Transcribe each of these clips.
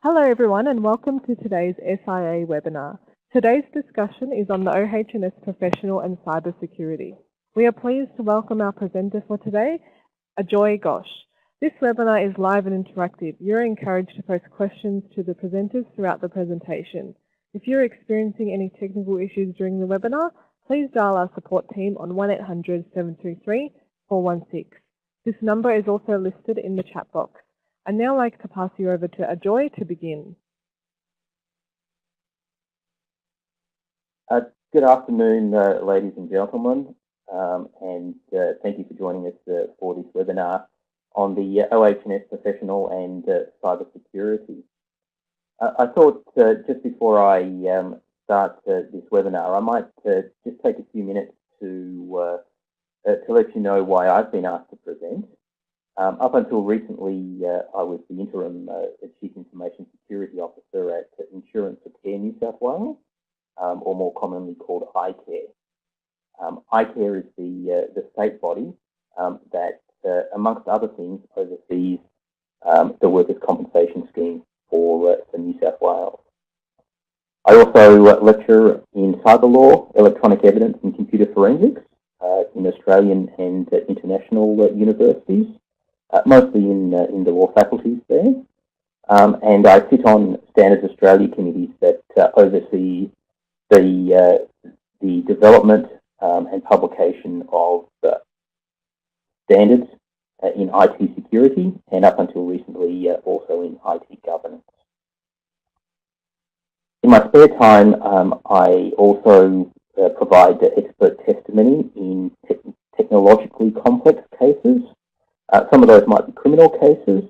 Hello everyone and welcome to today's SIA webinar. Today's discussion is on the OHS professional and cybersecurity. We are pleased to welcome our presenter for today, Ajoy. This webinar is live and interactive. You're encouraged to post questions to the presenters throughout the presentation. If you're experiencing any technical issues during the webinar, please dial our support team on 1-800-733-416. This number is also listed in the chat box. I'd now like to pass you over to Ajoy to begin. Good afternoon, ladies and gentlemen, and thank you for joining us for this webinar on the OHS professional and cybersecurity. I thought just before I start this webinar, I might just take a few minutes to let you know why I've been asked to present. Up until recently, I was the interim Chief Information Security Officer at Insurance Care New South Wales, or more commonly called icare. icare is the state body that, amongst other things, oversees the workers' compensation scheme for New South Wales. I also lecture in cyber law, electronic evidence and computer forensics in Australian and international universities. Mostly in the law faculties there, and I sit on Standards Australia committees that oversee the development and publication of standards in IT security, and up until recently also in IT governance. In my spare time, I also provide expert testimony in technologically complex cases. Some of those might be criminal cases,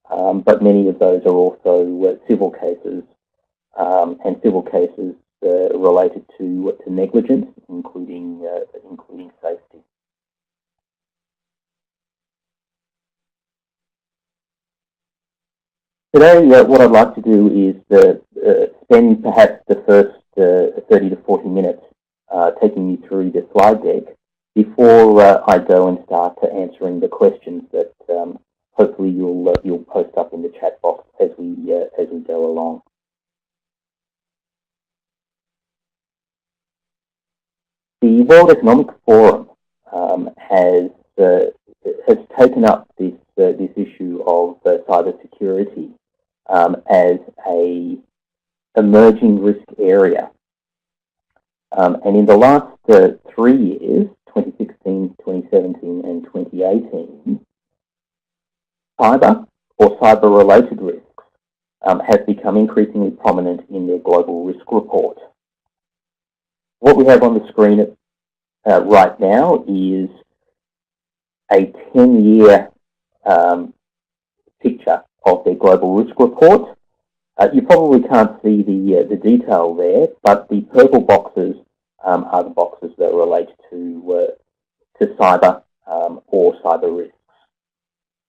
but many of those are also civil cases, and civil cases related to negligence, including safety. Today, what I'd like to do is spend perhaps the first 30 to 40 minutes taking you through the slide deck before I go and start answering the questions that hopefully you'll post up in the chat box as we go along. The World Economic Forum has taken up this issue of cybersecurity as a emerging risk area, and in the last 3 years, 2016, 2017 and 2018, cyber or cyber-related risks has become increasingly prominent in their global risk report. What we have on the screen right now is a 10-year picture of their global risk report. You probably can't see the detail there, but the purple boxes are the boxes that relate to cyber or cyber risks.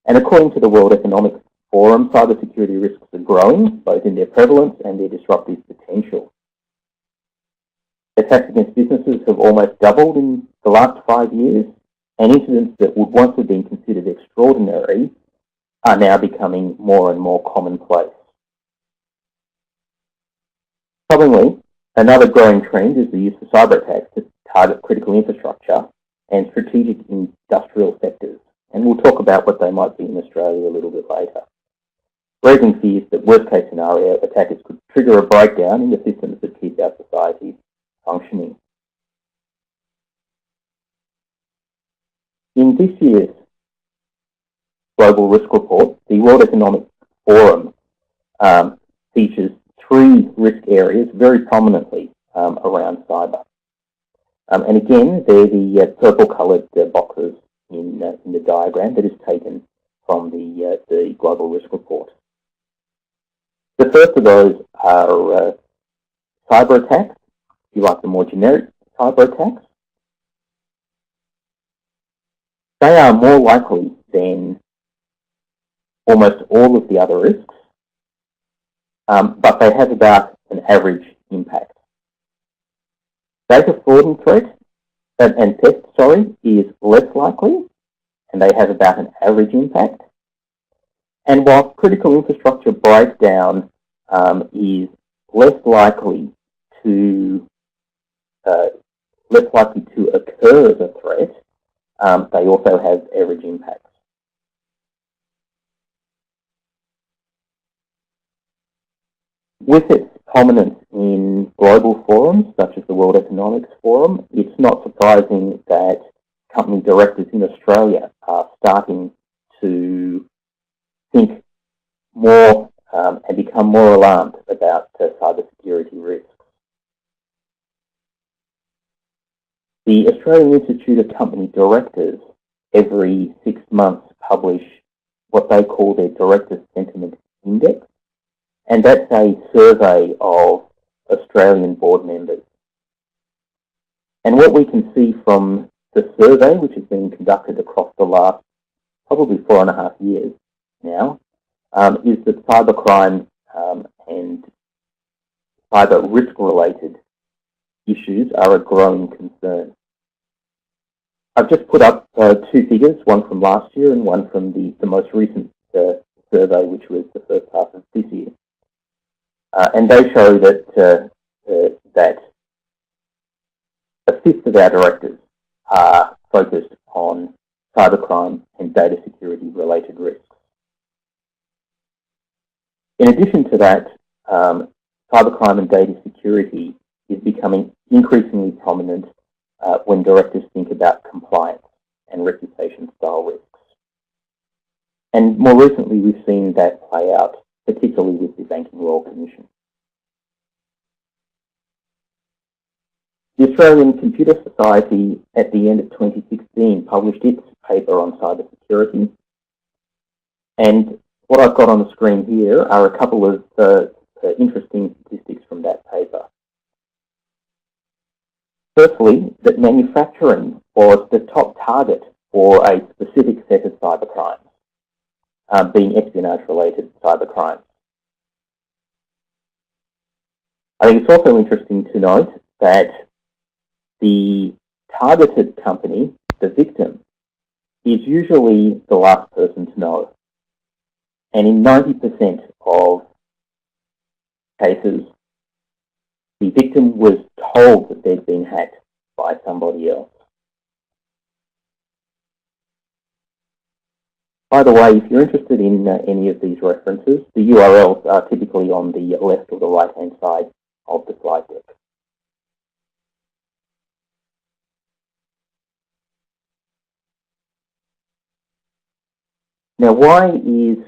And according to the World Economic Forum, cybersecurity risks are growing, both in their prevalence and their disruptive potential. Attacks against businesses have almost doubled in the last 5 years, and incidents that would once have been considered extraordinary are now becoming more and more commonplace. Troublingly, another growing trend is the use of cyber attacks to target critical infrastructure and strategic industrial sectors, and we'll talk about what they might be in Australia a little bit later, raising fears that worst-case scenario attackers could trigger a breakdown in the systems that keep our society functioning. In this year's Global Risk Report, the World Economic Forum features 3 risk areas very prominently around cyber. And again, they're the purple-coloured boxes in the diagram that is taken from the Global Risk Report. The first of those are cyber attacks, if you like the more generic cyber attacks. They are more likely than almost all of the other risks, but they have about an average impact. Data fraud and theft, is less likely, and they have about an average impact. And while critical infrastructure breakdown is less likely to occur as a threat. They also have average impacts. With its prominence in global forums, such as the World Economic Forum, it's not surprising that company directors in Australia are starting to think more and become more alarmed about cybersecurity risks. The Australian Institute of Company Directors every 6 months publish what they call their Director Sentiment Index, and that's a survey of Australian board members. And what we can see from the survey, which has been conducted across the last probably 4.5 years now, is that cybercrime and cyber risk-related issues are a growing concern. I've just put up 2 figures, one from last year and one from the most recent survey, which was the first half of this year. And they show that that a fifth of our directors are focused on cybercrime and data security related risks. In addition to that, cybercrime and data security is becoming increasingly prominent when directors think about compliance and reputation style risks. And more recently, we've seen that play out, particularly with the Banking Royal Commission. The Australian Computer Society at the end of 2016 published its paper on cybersecurity. And what I've got on the screen here are a couple of interesting statistics from that paper. Firstly, that manufacturing was the top target for a specific set of cybercrimes, being espionage-related cybercrimes. I think it's also interesting to note that the targeted company, the victim, is usually the last person to know. And in 90% of cases, the victim was told that they'd been hacked by somebody else. By the way, if you're interested in any of these references, the URLs are typically on the left or the right-hand side of the slide deck. Now, why is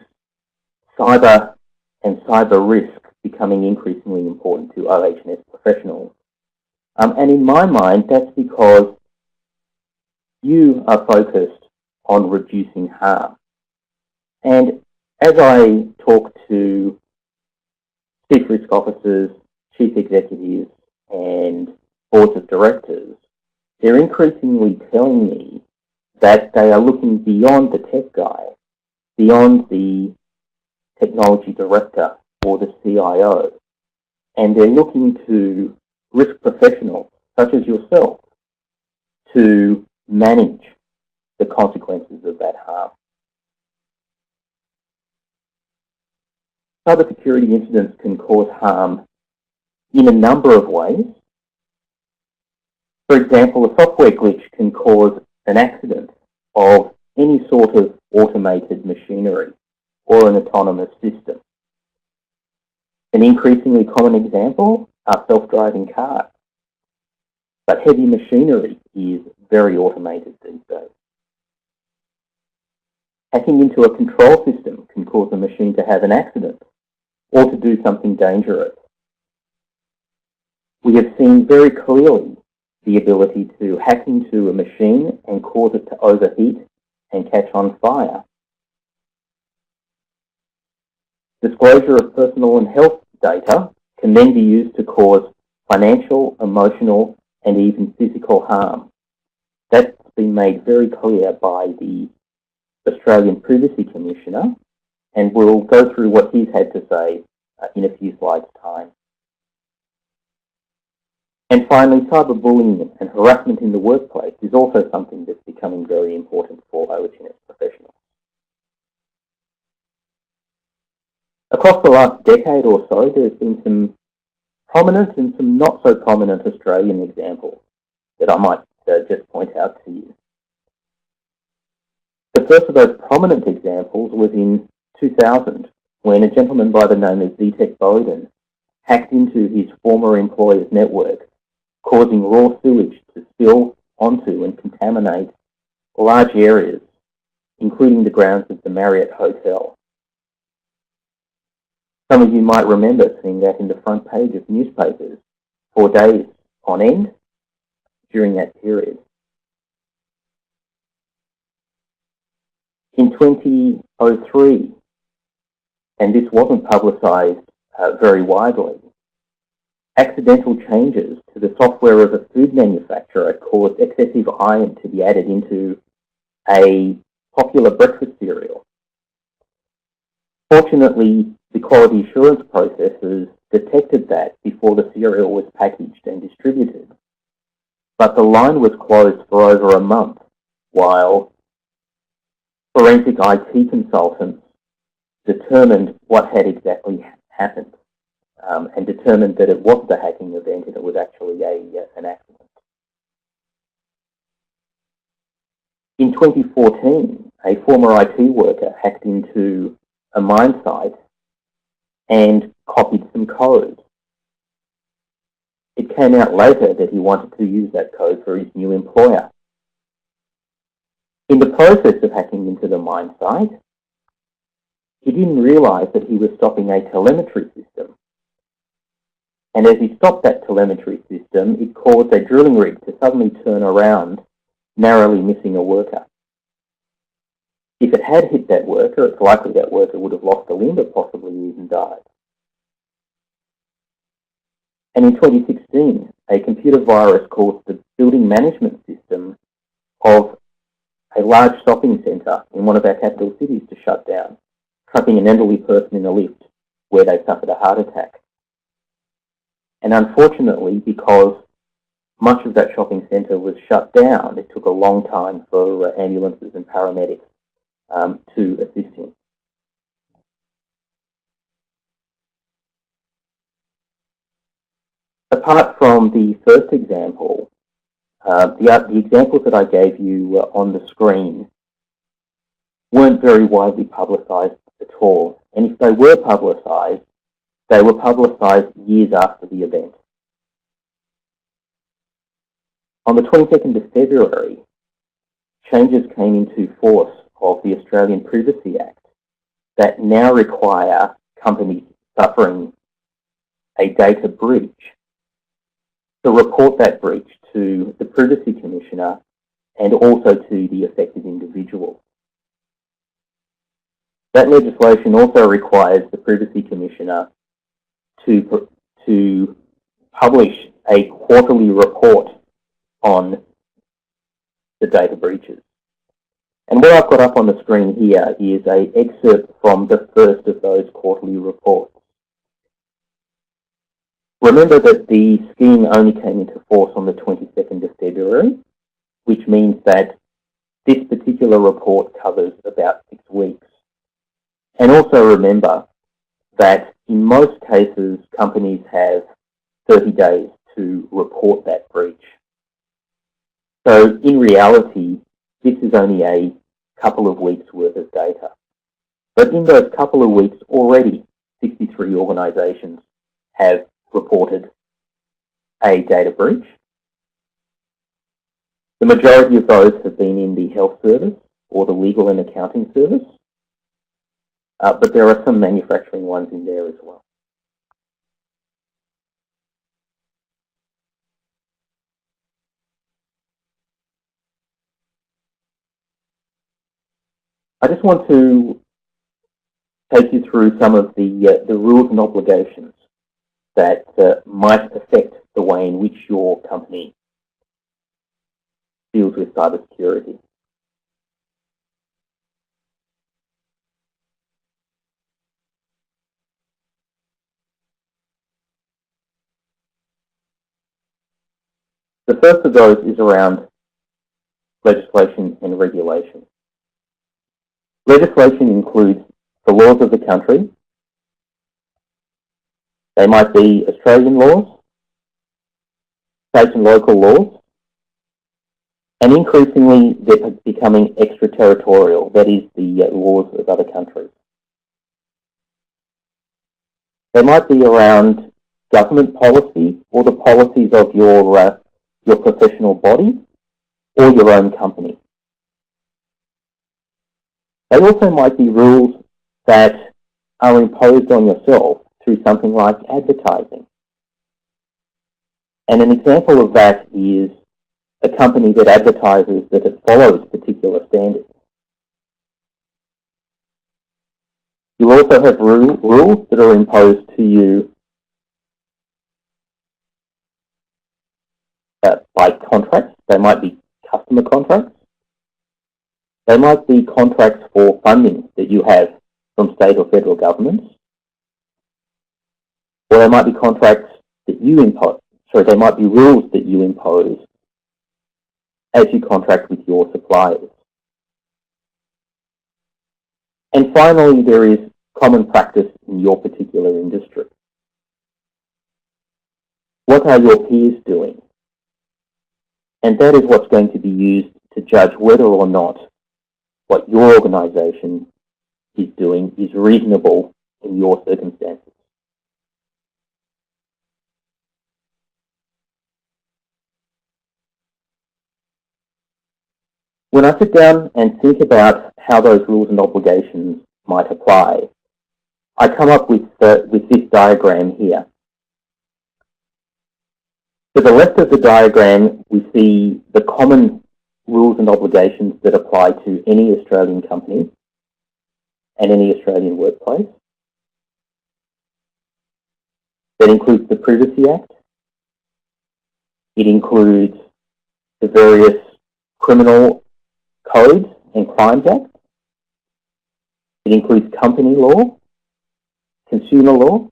cyber and cyber risk becoming increasingly important to OHS professionals? And in my mind, that's because you are focused on reducing harm. And as I talk to chief risk officers, chief executives, and boards of directors, they're increasingly telling me that they are looking beyond the tech guy, beyond the technology director or the CIO, and they're looking to risk professionals such as yourself to manage the consequences of that harm. Cybersecurity incidents can cause harm in a number of ways. For example, a software glitch can cause an accident of any sort of automated machinery or an autonomous system. An increasingly common example are self-driving cars. But heavy machinery is very automated these days. Hacking into a control system can cause a machine to have an accident or to do something dangerous. We have seen very clearly the ability to hack into a machine and cause it to overheat and catch on fire. Disclosure of personal and health data can then be used to cause financial, emotional, and even physical harm. That's been made very clear by the Australian Privacy Commissioner, and we'll go through what he's had to say in a few slides' time. And finally, cyberbullying and harassment in the workplace is also something that's becoming very important for OHS professionals. Across the last decade or so, there's been some prominent and some not so prominent Australian examples that I might just point out to you. The first of those prominent examples was in 2000, when a gentleman by the name of Vitek Bowden hacked into his former employer's network, causing raw sewage to spill onto and contaminate large areas, including the grounds of the Marriott Hotel. Some of you might remember seeing that in the front page of newspapers for days on end during that period. In 2003, and this wasn't publicised very widely, accidental changes to the software of a food manufacturer caused excessive iron to be added into a popular breakfast cereal. Fortunately, the quality assurance processes detected that before the cereal was packaged and distributed. But the line was closed for over a month while forensic IT consultants determined what had exactly happened and determined that it was the hacking event and it was actually an accident. In 2014, a former IT worker hacked into a mine site and copied some code. It came out later that he wanted to use that code for his new employer. In the process of hacking into the mine site, he didn't realise that he was stopping a telemetry system. And as he stopped that telemetry system, it caused a drilling rig to suddenly turn around, narrowly missing a worker. If it had hit that worker, it's likely that worker would have lost a limb, but possibly even died. And in 2016, a computer virus caused the building management system of a large shopping centre in one of our capital cities to shut down, trapping an elderly person in a lift where they suffered a heart attack. And unfortunately, because much of that shopping centre was shut down, it took a long time for ambulances and paramedics to assist him. Apart from the first example, the examples that I gave you on the screen weren't very widely publicised at all. And if they were publicised years after the event. On the 22nd of February, changes came into force of the Australian Privacy Act that now require companies suffering a data breach to report that breach to the Privacy Commissioner and also to the affected individual. That legislation also requires the Privacy Commissioner to publish a quarterly report on the data breaches. And what I've got up on the screen here is an excerpt from the first of those quarterly reports. Remember that the scheme only came into force on the 22nd of February, which means that this particular report covers about 6 weeks. And also remember that in most cases, companies have 30 days to report that breach. So in reality, this is only a couple of weeks worth of data. But in those couple of weeks already, 63 organisations have reported a data breach. The majority of those have been in the health service or the legal and accounting service, but there are some manufacturing ones in there as well. I just want to take you through some of the rules and obligations that might affect the way in which your company deals with cybersecurity. The first of those is around legislation and regulation. Legislation includes the laws of the country, They might be Australian laws, state and local laws, and increasingly they're becoming extraterritorial, that is the laws of other countries. They might be around government policy or the policies of your professional body or your own company. They also might be rules that are imposed on yourself through something like advertising. And an example of that is a company that advertises that it follows particular standards. You also have rules that are imposed to you by contracts. They might be customer contracts. They might be contracts for funding that you have from state or federal governments. Or they might be contracts that you impose. Sorry, they might be rules that you impose as you contract with your suppliers. And finally, there is common practice in your particular industry. What are your peers doing? And that is what's going to be used to judge whether or not what your organisation is doing is reasonable in your circumstances. When I sit down and think about how those rules and obligations might apply, I come up with this diagram here. To the left of the diagram, we see the common rules and obligations that apply to any Australian company and any Australian workplace. That includes the Privacy Act. It includes the various criminal codes and crimes acts. It includes company law, consumer law,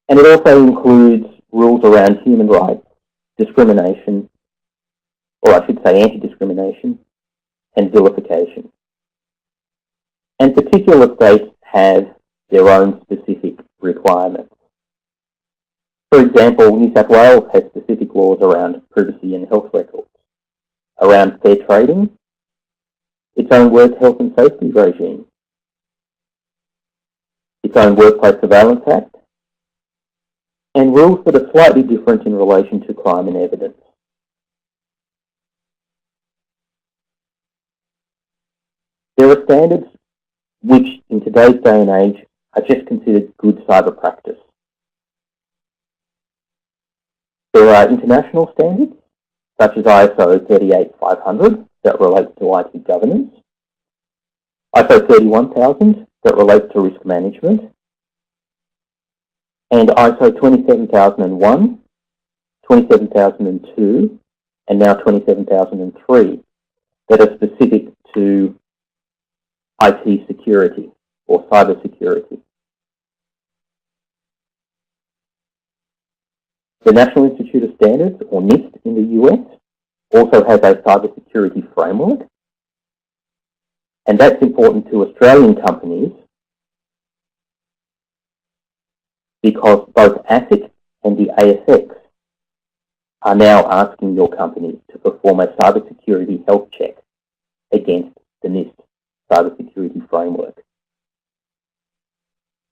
and it also includes rules around human rights, discrimination, or I should say anti-discrimination, and vilification. And particular states have their own specific requirements. For example, New South Wales has specific laws around privacy and health records, around fair trading, its own work health and safety regime, its own Workplace Surveillance Act, and rules that are slightly different in relation to crime and evidence. There are standards which, in today's day and age, are just considered good cyber practice. There are international standards, such as ISO 38500 that relates to IT governance, ISO 31000 that relates to risk management, and ISO 27001, 27002, and now 27003 that are specific to IT security or cyber security. The National Institute of Standards, or NIST in the US, also has a cyber security framework, and that's important to Australian companies because both ASIC and the ASX are now asking your company to perform a cybersecurity health check against the NIST cybersecurity framework.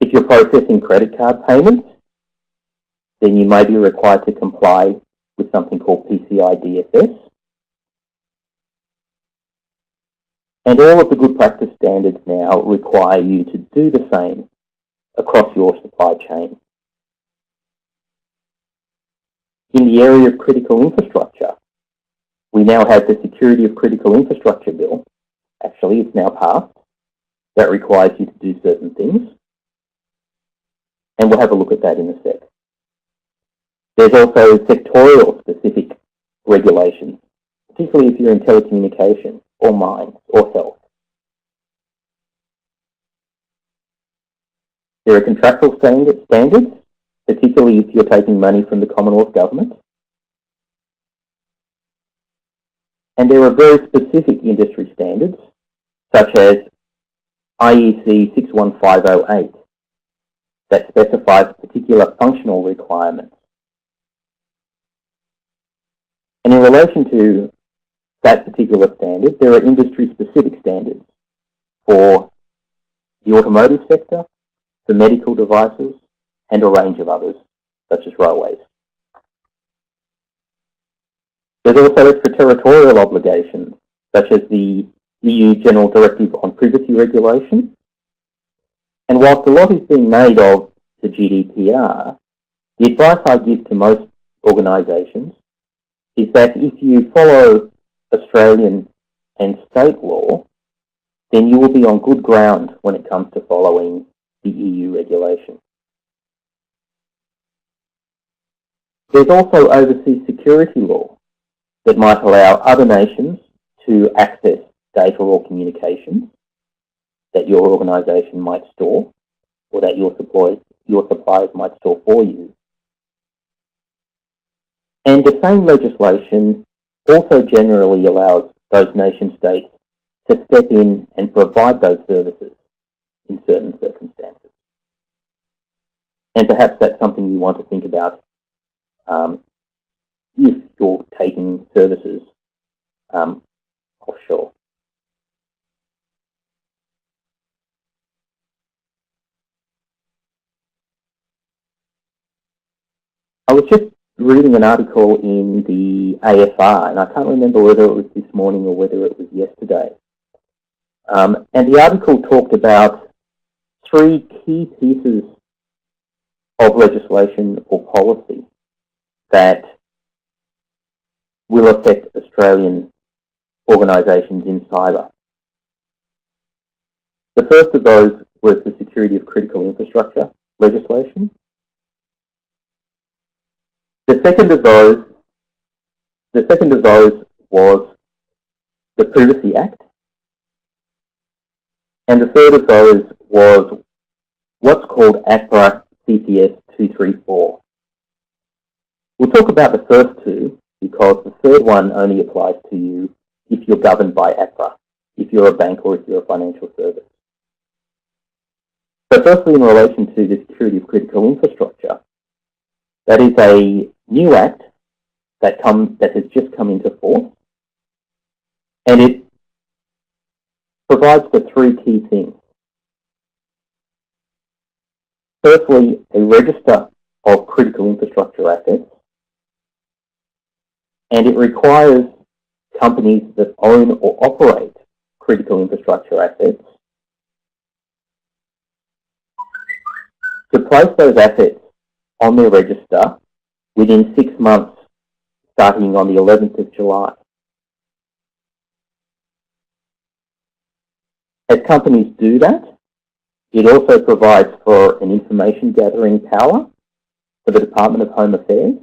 If you're processing credit card payments, then you may be required to comply with something called PCI DSS. And all of the good practice standards now require you to do the same across your supply chain. In the area of critical infrastructure, we now have the Security of Critical Infrastructure Bill. Actually, it's now passed. That requires you to do certain things. And we'll have a look at that in a sec. There's also sectorial specific regulations, particularly if you're in telecommunication or mines or health. There are contractual standards, particularly if you're taking money from the Commonwealth Government. And there are very specific industry standards, such as IEC 61508, that specifies particular functional requirements. And in relation to that particular standard, there are industry-specific standards for the automotive sector, the medical devices, and a range of others, such as railways. There's also extraterritorial obligations, such as the EU General Directive on Privacy Regulation. And whilst a lot is being made of the GDPR, the advice I give to most organisations is that if you follow Australian and state law, then you will be on good ground when it comes to following the EU regulation. There's also overseas security law that might allow other nations to access data or communications that your organisation might store or that your suppliers might store for you. And the same legislation also generally allows those nation states to step in and provide those services in certain circumstances. And perhaps that's something you want to think about if you're taking services offshore. I was just reading an article in the AFR, and I can't remember whether it was this morning or whether it was yesterday. And the article talked about 3 key pieces of legislation or policy that will affect Australian organisations in cyber. The first of those was the security of critical infrastructure legislation. The second of those was the Privacy Act. And the third of those was what's called APRA CCS 234. We'll talk about the first two because the third one only applies to you if you're governed by APRA, if you're a bank or if you're a financial service. So firstly, in relation to the security of critical infrastructure, that is a new act that has just come into force, and it provides for 3 key things. Firstly, a register of critical infrastructure assets, and it requires companies that own or operate critical infrastructure assets to place those assets on their register within 6 months, starting on the 11th of July. As companies do that, it also provides for an information gathering power for the Department of Home Affairs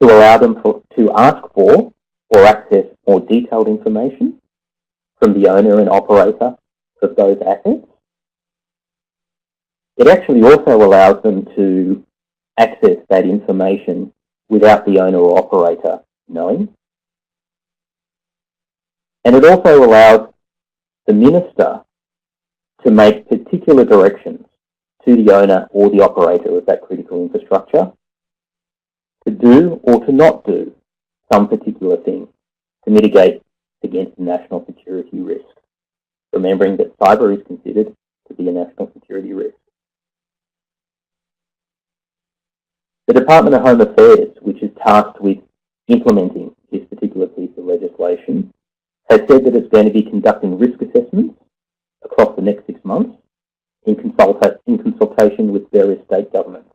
to allow them to ask for or access more detailed information from the owner and operator of those assets. It actually also allows them to access that information without the owner or operator knowing. And it also allows the minister to make particular directions to the owner or the operator of that critical infrastructure to do or to not do some particular thing to mitigate against the national security risk, remembering that cyber is considered to be a national security risk. The Department of Home Affairs, which is tasked with implementing this particular piece of legislation, has said that it's going to be conducting risk assessments across the next 6 months in consultation with various state governments.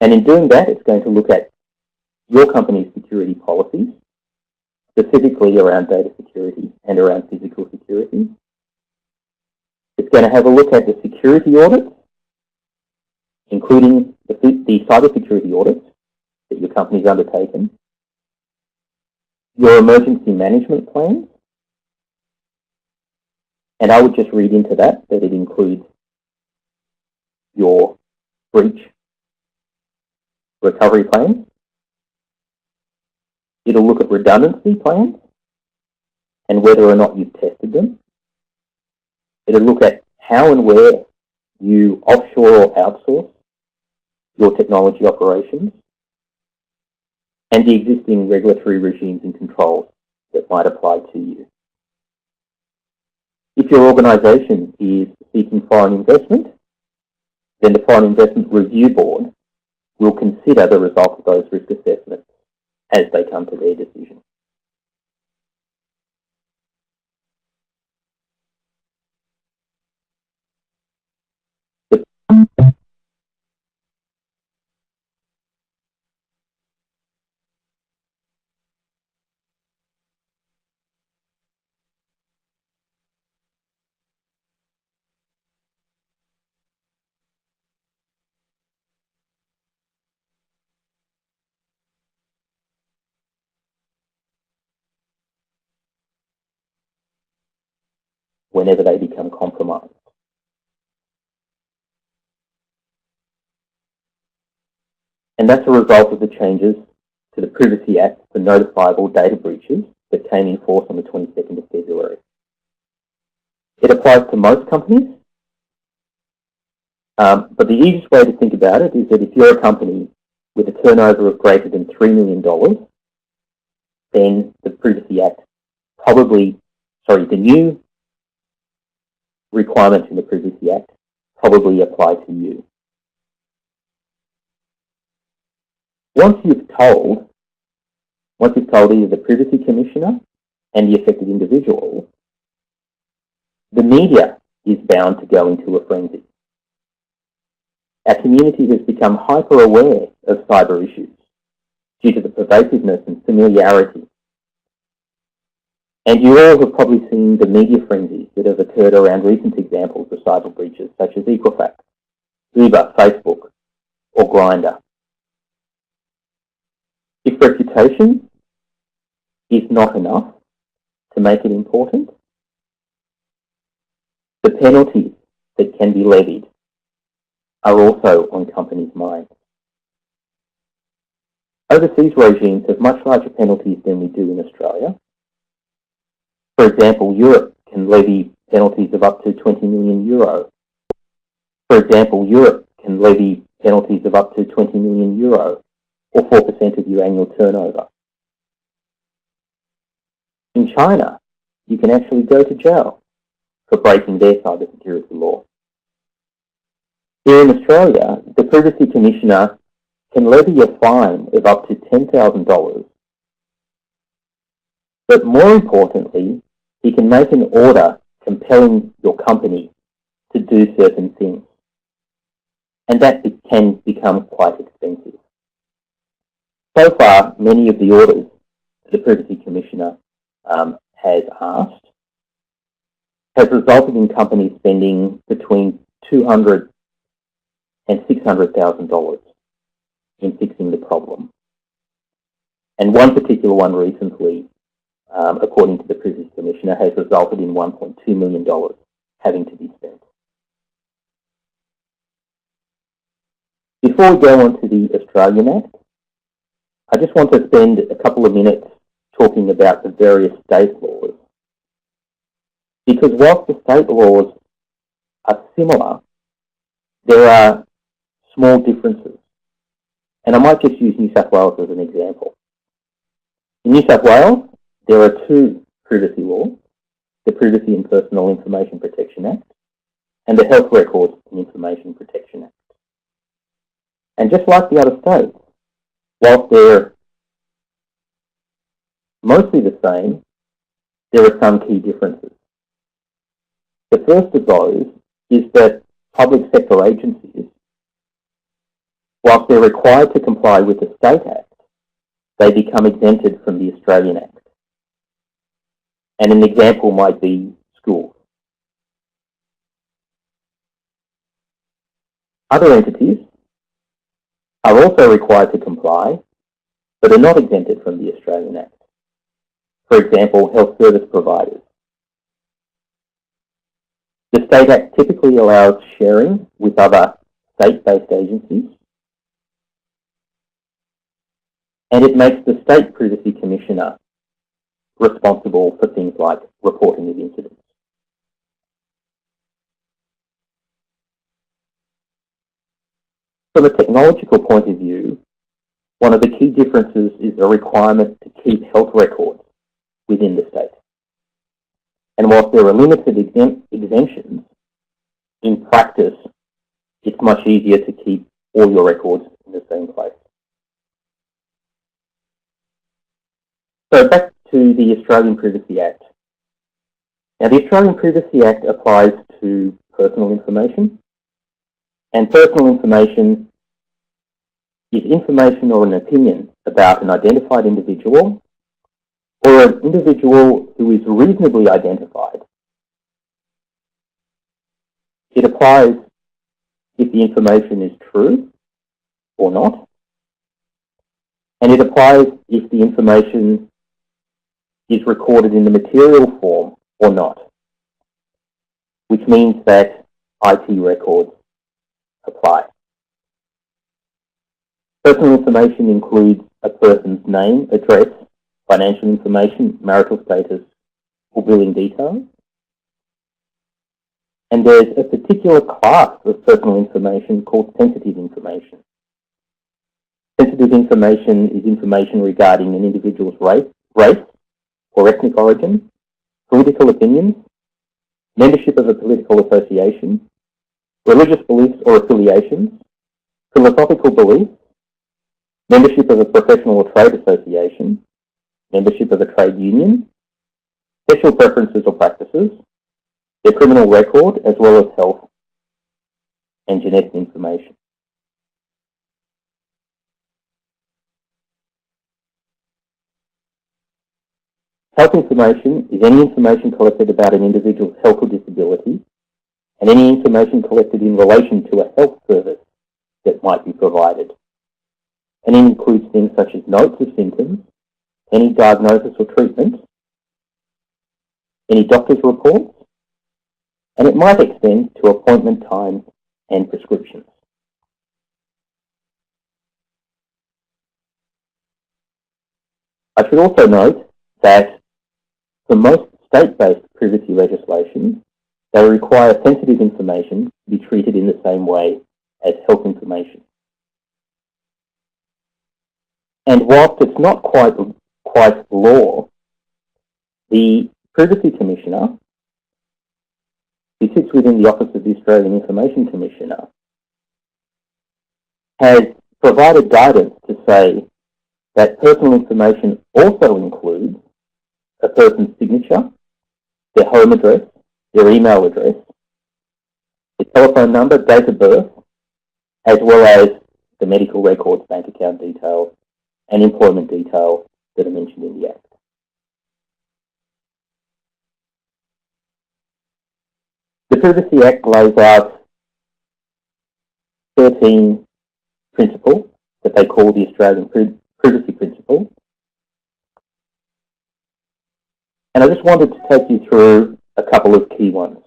And in doing that, it's going to look at your company's security policies, specifically around data security and around physical security. It's going to have a look at the security audits, including the cybersecurity audits that your company's undertaken, your emergency management plans, and I would just read into that it includes your breach recovery plans. It'll look at redundancy plans and whether or not you've tested them. It'll look at how and where you offshore or outsource your technology operations, and the existing regulatory regimes and controls that might apply to you. If your organisation is seeking foreign investment, then the Foreign Investment Review Board will consider the result of those risk assessments as they come to their decision. Whenever they become compromised. And that's a result of the changes to the Privacy Act for notifiable data breaches that came in force on the 22nd of February. It applies to most companies, but the easiest way to think about it is that if you're a company with a turnover of greater than $3 million, then the Privacy Act the new requirements in the Privacy Act probably apply to you. Once you've told either the Privacy Commissioner and the affected individual, the media is bound to go into a frenzy. Our community has become hyper-aware of cyber issues due to the pervasiveness and familiarity. And you all have probably seen the media frenzies that have occurred around recent examples of cyber breaches such as Equifax, Uber, Facebook, or Grindr. If reputation is not enough to make it important, the penalties that can be levied are also on companies' minds. Overseas regimes have much larger penalties than we do in Australia. For example, Europe can levy penalties of up to €20 million. For example, Europe can levy penalties of up to €20 million, or 4% of your annual turnover. In China, you can actually go to jail for breaking their cybersecurity law. Here in Australia, the Privacy Commissioner can levy a fine of up to $10,000, but more importantly, he can make an order compelling your company to do certain things, and that can become quite expensive. So far, many of the orders the Privacy Commissioner has asked has resulted in companies spending between $200,000 and $600,000 in fixing the problem. And one particular one recently, according to the Privacy Commissioner, has resulted in $1.2 million having to be spent. Before we go on to the Australian Act, I just want to spend a couple of minutes talking about the various state laws. Because whilst the state laws are similar, there are small differences. And I might just use New South Wales as an example. In New South Wales, there are two privacy laws, the Privacy and Personal Information Protection Act and the Health Records and Information Protection Act. And just like the other states, whilst they're mostly the same, there are some key differences. The first of those is that public sector agencies, whilst they're required to comply with the State Act, they become exempted from the Australian Act. And an example might be schools. Other entities are also required to comply, but are not exempted from the Australian Act. For example, health service providers. The State Act typically allows sharing with other state-based agencies, and it makes the State Privacy Commissioner responsible for things like reporting of incidents. From a technological point of view, one of the key differences is the requirement to keep health records within the state. And whilst there are limited exemptions, in practice, it's much easier to keep all your records in the same place. So back to the Australian Privacy Act. Now, the Australian Privacy Act applies to personal information, and personal information is information or an opinion about an identified individual or an individual who is reasonably identified. It applies if the information is true or not, and it applies if the information is recorded in the material form or not, which means that IT records apply. Personal information includes a person's name, address, financial information, marital status, or billing details. And there's a particular class of personal information called sensitive information. Sensitive information is information regarding an individual's race or ethnic origin, political opinions, membership of a political association, religious beliefs or affiliations, philosophical beliefs, membership of a professional or trade association, membership of a trade union, special preferences or practices, their criminal record, as well as health and genetic information. Health information is any information collected about an individual's health or disability, and any information collected in relation to a health service that might be provided. And it includes things such as notes of symptoms, any diagnosis or treatment, any doctor's reports, and it might extend to appointment times and prescriptions. I should also note that for most state-based privacy legislation, they require sensitive information to be treated in the same way as health information. And whilst it's not quite law, the Privacy Commissioner, who sits within the Office of the Australian Information Commissioner, has provided guidance to say that personal information also includes a person's signature, their home address, their email address, their telephone number, date of birth, as well as the medical records, bank account details, and employment details that are mentioned in the Act. The Privacy Act lays out 13 principles that they call the Australian Privacy Principles. And I just wanted to take you through a couple of key ones.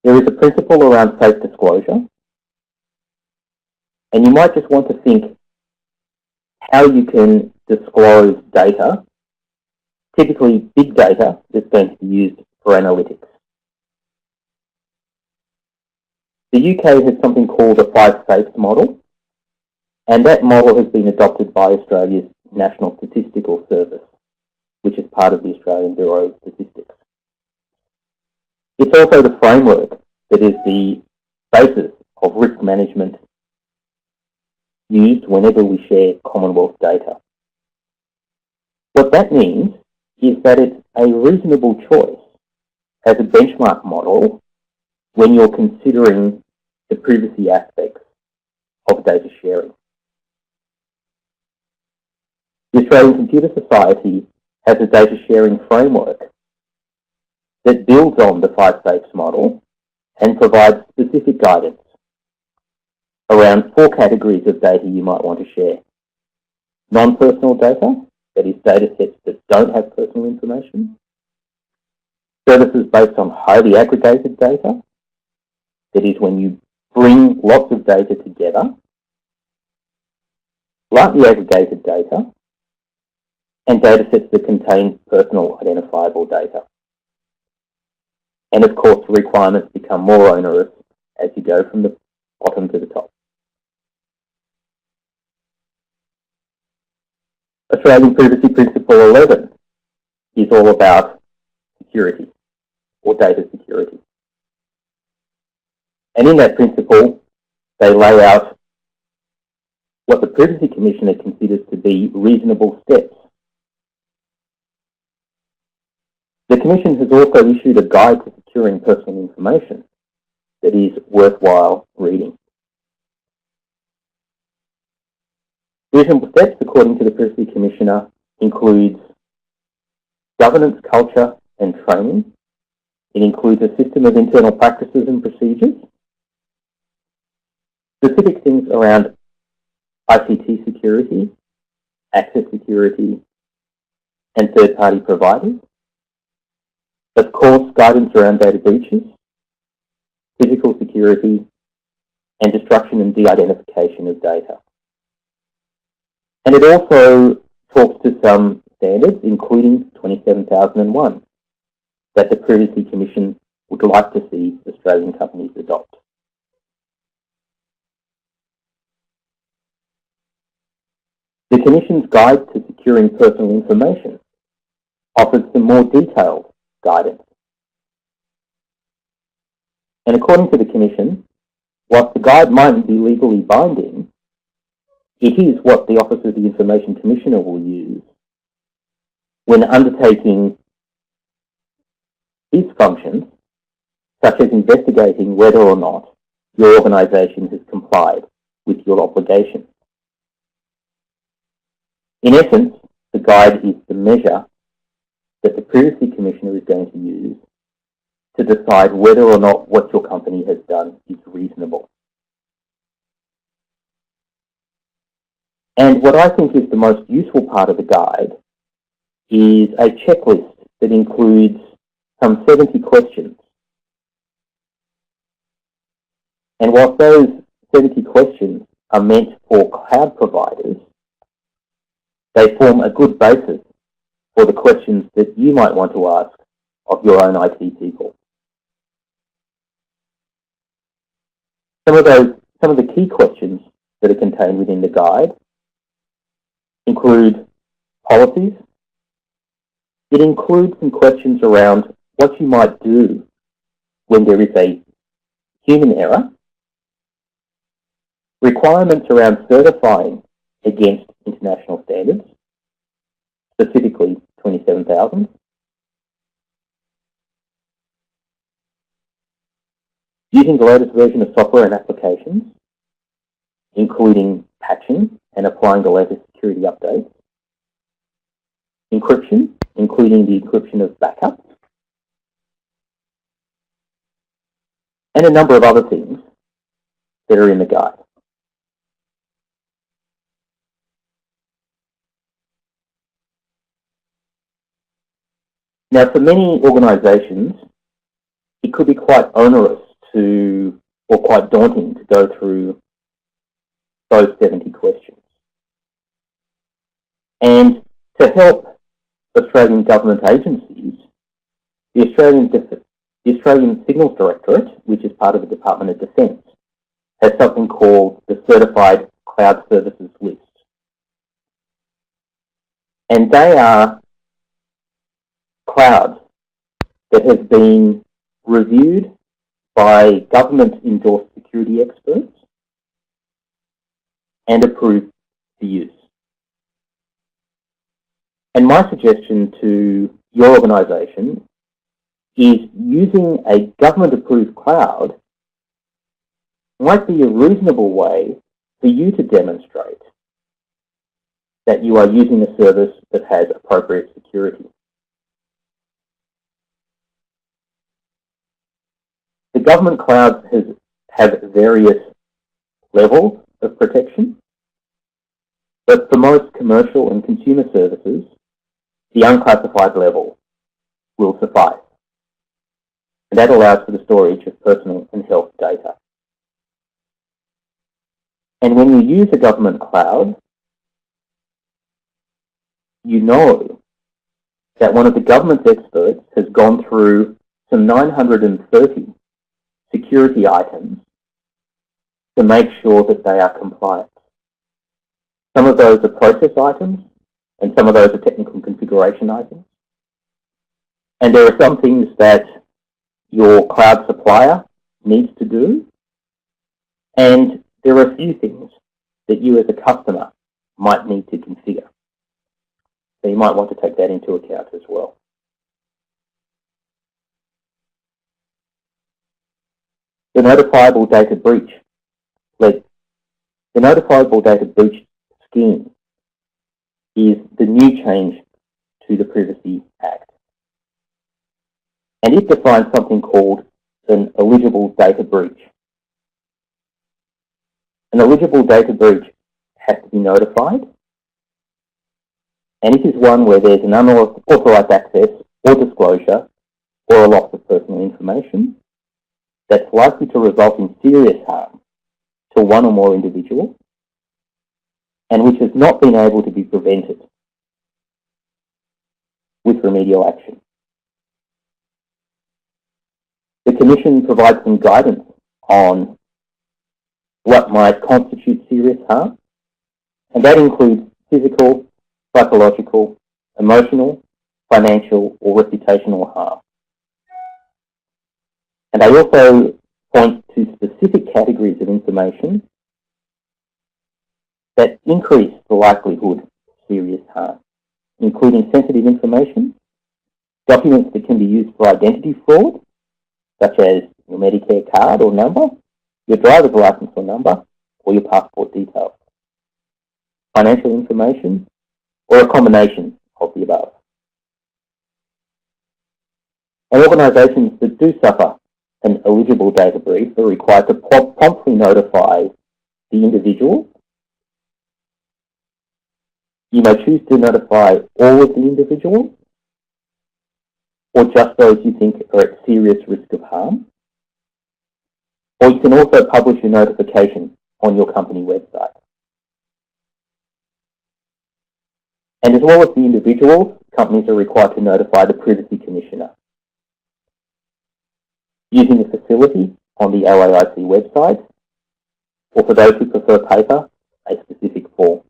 There is a principle around safe disclosure, and you might just want to think how you can disclose data, typically big data that's going to be used for analytics. The UK has something called a 5 Safes model, and that model has been adopted by Australia's National Statistical Service, which is part of the Australian Bureau of Statistics. It's also the framework that is the basis of risk management used whenever we share Commonwealth data. What that means is that it's a reasonable choice as a benchmark model when you're considering the privacy aspects of data sharing. The Australian Computer Society has a data sharing framework that builds on the 5 Safes model and provides specific guidance around 4 categories of data you might want to share. Non-personal data, that is data sets that don't have personal information. Services based on highly aggregated data, that is when you bring lots of data together. Lightly aggregated data, and data sets that contain personal identifiable data. And of course, the requirements become more onerous as you go from the bottom to the top. Australian Privacy Principle 11 is all about security or data security. And in that principle, they lay out what the Privacy Commissioner considers to be reasonable steps. The Commission has also issued a guide to securing personal information that is worthwhile reading. Reasonable steps, according to the Privacy Commissioner, includes governance culture and training. It includes a system of internal practices and procedures, specific things around ICT security, access security, and third-party providers. Of course, guidance around data breaches, physical security, and destruction and de-identification of data. And it also talks to some standards, including 27001, that the Privacy Commission would like to see Australian companies adopt. The Commission's Guide to Securing Personal Information offers some more detailed guidance. And according to the Commission, whilst the guide mightn't be legally binding, it is what the Office of the Information Commissioner will use when undertaking his functions, such as investigating whether or not your organisation has complied with your obligations. In essence, the guide is the measure that the Privacy Commissioner is going to use to decide whether or not what your company has done is reasonable. And what I think is the most useful part of the guide is a checklist that includes some 70 questions. And whilst those 70 questions are meant for cloud providers, they form a good basis for the questions that you might want to ask of your own IT people. Some of the key questions that are contained within the guide include policies. It includes some questions around what you might do when there is a human error, requirements around certifying against international standards, specifically 27,000, using the latest version of software and applications, including patching and applying the latest security updates, encryption, including the encryption of backups, and a number of other things that are in the guide. Now, for many organisations, it could be quite onerous or quite daunting to go through those 70 questions. And to help Australian government agencies, the Australian Signals Directorate, which is part of the Department of Defence, has something called the Certified Cloud Services List. And they are clouds that have been reviewed by government-endorsed security experts and approved for use. And my suggestion to your organisation is using a government-approved cloud might be a reasonable way for you to demonstrate that you are using a service that has appropriate security. The government clouds have various levels of protection, but for most commercial and consumer services, the unclassified level will suffice. And that allows for the storage of personal and health data. And when you use a government cloud, you know that one of the government's experts has gone through some 930 security items to make sure that they are compliant. Some of those are process items, and some of those are technical configuration items. And there are some things that your cloud supplier needs to do, and there are a few things that you as a customer might need to configure. So you might want to take that into account as well. The notifiable data breach. The notifiable data breach scheme is the new change to the Privacy Act. And it defines something called an eligible data breach. An eligible data breach has to be notified, and it is one where there's an unauthorized access or disclosure or a loss of personal information that's likely to result in serious harm to one or more individuals and which has not been able to be prevented with remedial action. The Commission provides some guidance on what might constitute serious harm, and that includes physical, psychological, emotional, financial, or reputational harm. And they also point to specific categories of information that increase the likelihood of serious harm, including sensitive information, documents that can be used for identity fraud, such as your Medicare card or number, your driver's license or number, or your passport details, financial information, or a combination of the above. And organisations that do suffer an eligible data breach are required to promptly notify the individual. You may choose to notify all of the individuals, or just those you think are at serious risk of harm. Or you can also publish a notification on your company website. And as well as the individuals, companies are required to notify the Privacy Commissioner using the facility on the OAIC website, or for those who prefer paper, a specific form.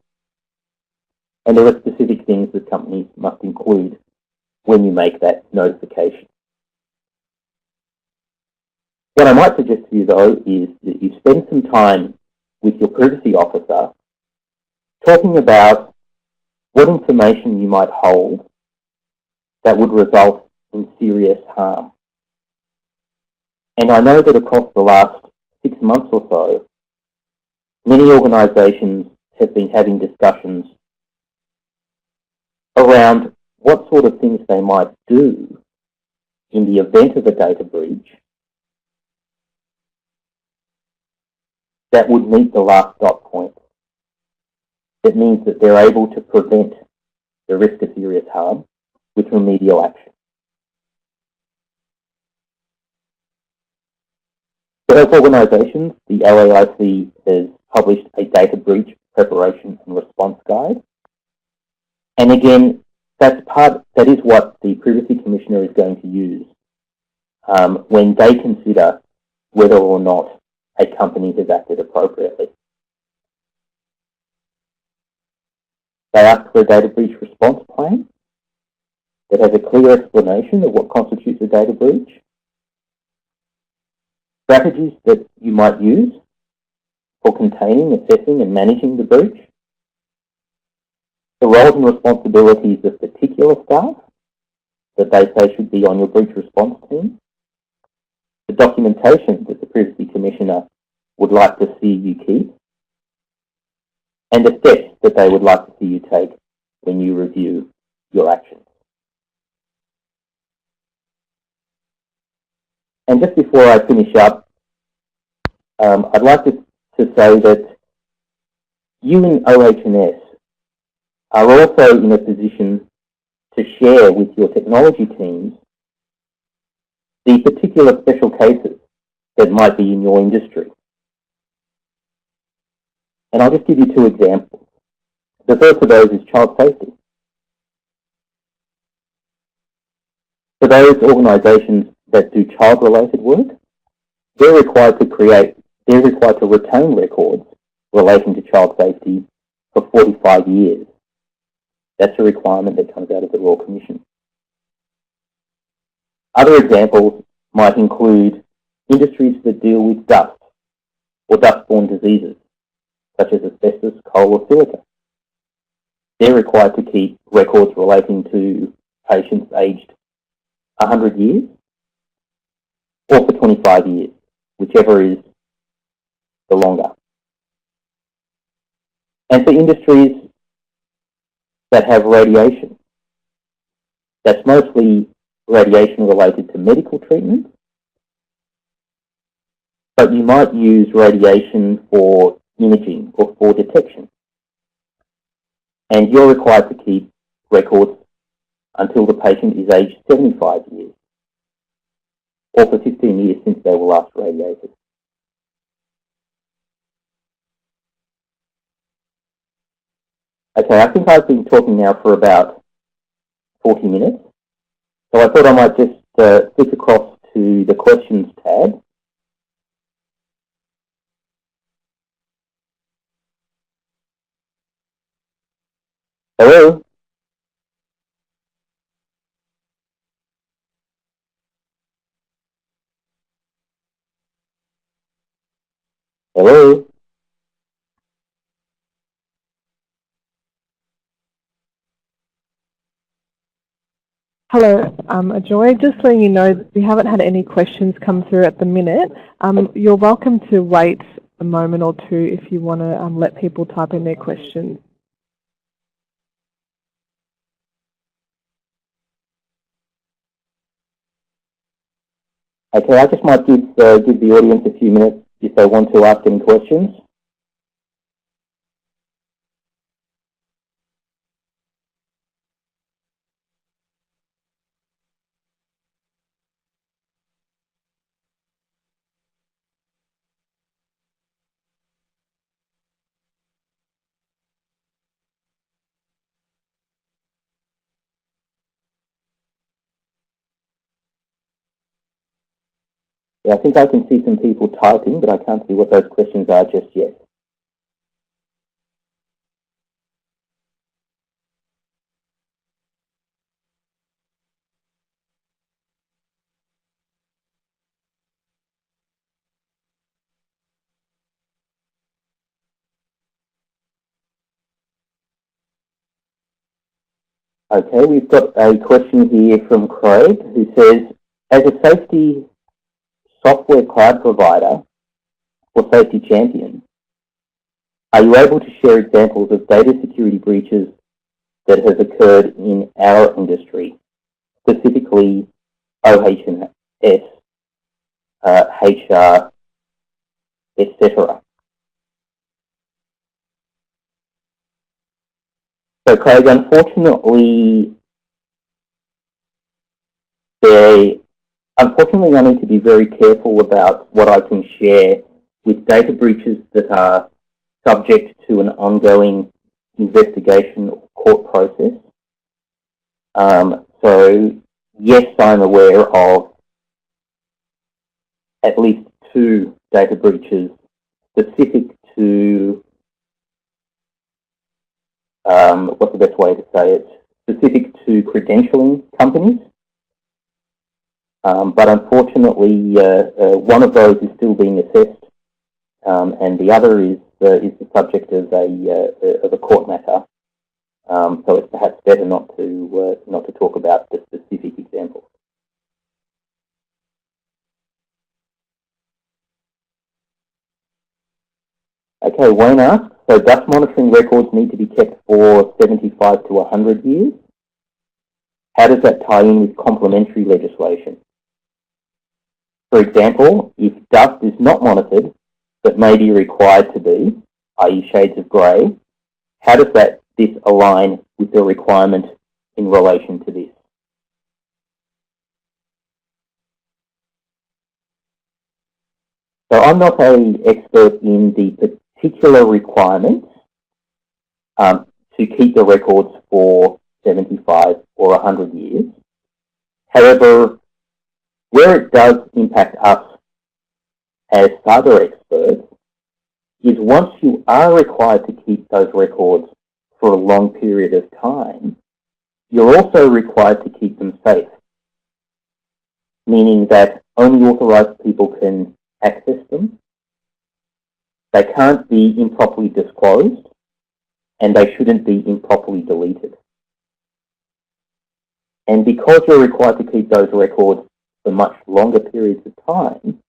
And there are specific things that companies must include when you make that notification. What I might suggest to you, though, is that you spend some time with your privacy officer talking about what information you might hold that would result in serious harm. And I know that across the last 6 months or so, many organisations have been having discussions around what sort of things they might do in the event of a data breach that would meet the last dot point. That means that they're able to prevent the risk of serious harm with remedial action. For those organisations, the OAIC has published a data breach preparation and response guide. And again, that is what the Privacy Commissioner is going to use when they consider whether or not a company has acted appropriately. They ask for a data breach response plan that has a clear explanation of what constitutes a data breach, strategies that you might use for containing, assessing, and managing the breach, the roles and responsibilities of particular staff that they say should be on your breach response team, the documentation that the Privacy Commissioner would like to see you keep, and the steps that they would like to see you take when you review your actions. And just before I finish up, I'd like to say that you in OHS are also in a position to share with your technology teams the particular special cases that might be in your industry. And I'll just give you 2 examples. The first of those is child safety. For those organisations that do child-related work, they're required to create they're required to retain records relating to child safety for 45 years. That's a requirement that comes out of the Royal Commission. Other examples might include industries that deal with dust or dust-borne diseases, such as asbestos, coal or silica. They're required to keep records relating to patients aged 100 years or for 25 years, whichever is the longer. And for industries that have radiation, that's mostly radiation related to medical treatment, but you might use radiation for imaging or for detection. And you're required to keep records until the patient is aged 75 years, or for 15 years since they were last radiated. Okay, I think I've been talking now for about 40 minutes, so I thought I might just flick across to the questions tab. Hello? Hello? Hello, Ajoy. Just letting you know that we haven't had any questions come through at the minute. You're welcome to wait a moment or two if you want to let people type in their questions. Okay, I just might give the audience a few minutes if they want to ask any questions. Yeah, I think I can see some people typing, but I can't see what those questions are just yet. Okay, we've got a question here from Craig who says, as a safety software cloud provider or safety champion, are you able to share examples of data security breaches that have occurred in our industry, specifically OHS, HR, etc.? So Craig, unfortunately, I need to be very careful about what I can share with data breaches that are subject to an ongoing investigation or court process. So yes, I'm aware of at least 2 data breaches specific to, what's the best way to say it, specific to credentialing companies. But unfortunately, one of those is still being assessed, and the other is the subject of a court matter. So it's perhaps better not to talk about the specific examples. Okay, Wayne asks, so dust monitoring records need to be kept for 75 to 100 years. How does that tie in with complementary legislation? For example, if dust is not monitored, but may be required to be, i.e. shades of grey, how does this align with the requirement in relation to this? So I'm not an expert in the particular requirements to keep the records for 75 or 100 years. However, where it does impact us as cyber experts is once you are required to keep those records for a long period of time, you're also required to keep them safe, meaning that only authorized people can access them, they can't be improperly disclosed, and they shouldn't be improperly deleted. And because you're required to keep those records for much longer periods of time,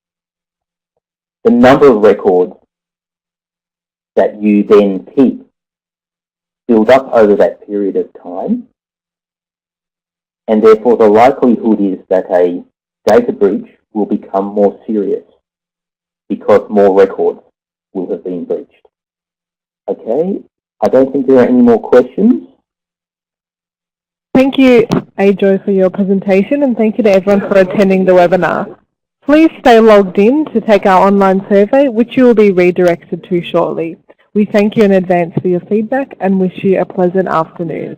the number of records that you then keep build up over that period of time, and therefore the likelihood is that a data breach will become more serious because more records will have been breached. Okay, I don't think there are any more questions. Thank you, Ajoy, for your presentation, and thank you to everyone for attending the webinar. Please stay logged in to take our online survey, which you will be redirected to shortly. We thank you in advance for your feedback and wish you a pleasant afternoon.